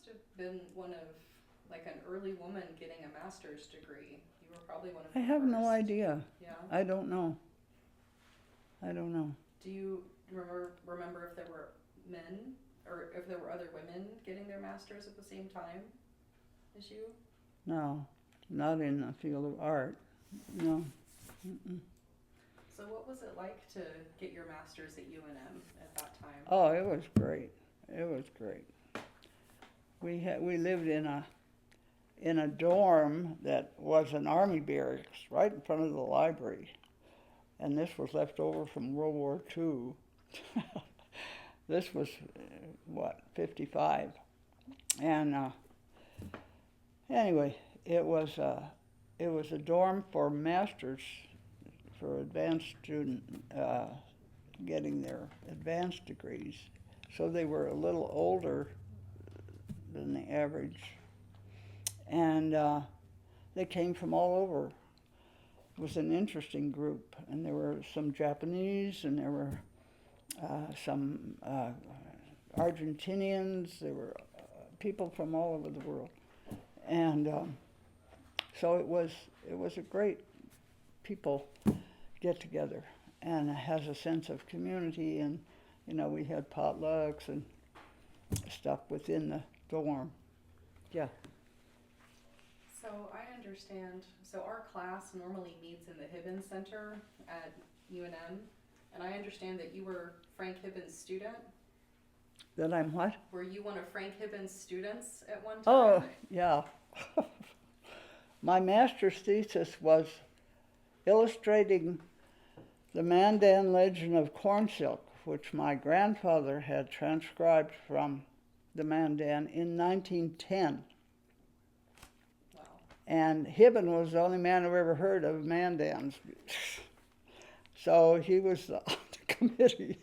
must have been one of, like, an early woman getting a master's degree. You were probably one of I the have no first. idea. Yeah. I don't know. I don't know. Do you remember if there were men or if there were other women getting their masters at the same time as you? No, not in the field of art. No. Mm-mm. So what was it like to get your master's at UNM at that time? Oh, it was great. It was great. We lived in a dorm that was an army barracks right in front of the library, and this was left over from World War II. This was what, 55, and anyway, it was a dorm for masters, for advanced student getting their advanced degrees. So they were a little older than the average, and they came from all over. It was an interesting group, and there were some Japanese, and there were some Argentinians. There were people from all over the world, and so it was a great people get together, and it has a sense of community. And we had potlucks and stuff within the dorm. Yeah. So I understand, so our class normally meets in the Hibbins Center at UNM, and I understand that you were Frank Hibbins' student. That I'm what? Were you one of Frank Hibbins' students at one time? Oh, yeah. My master's thesis was illustrating the Mandan legend of corn silk, which my grandfather had transcribed from the Mandan in 1910. Wow. And Hibbin was the only man who ever heard of Mandans. So he was on the committee.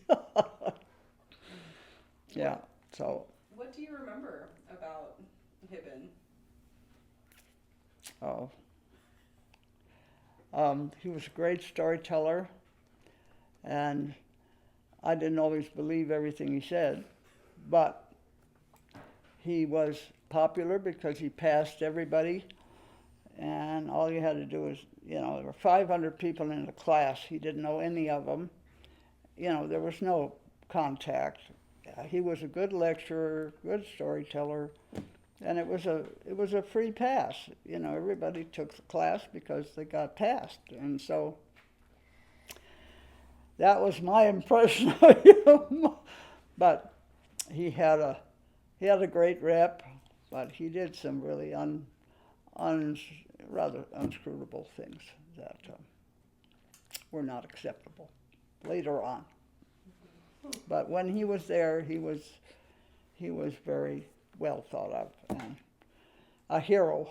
Yeah, so. What do you remember about Hibbin? Oh. He was a great storyteller, and I didn't always believe everything he said, but he was popular because he passed everybody, and all you had to do was, there were 500 people in the class. He didn't know any of them. There was no contact. He was a good lecturer, good storyteller, and it was a free pass. Everybody took the class because they got passed, and so that was my impression of him. But he had a great rep, but he did some really rather unscrutable things that were not acceptable later on. But when he was there, he was very well thought of and a hero.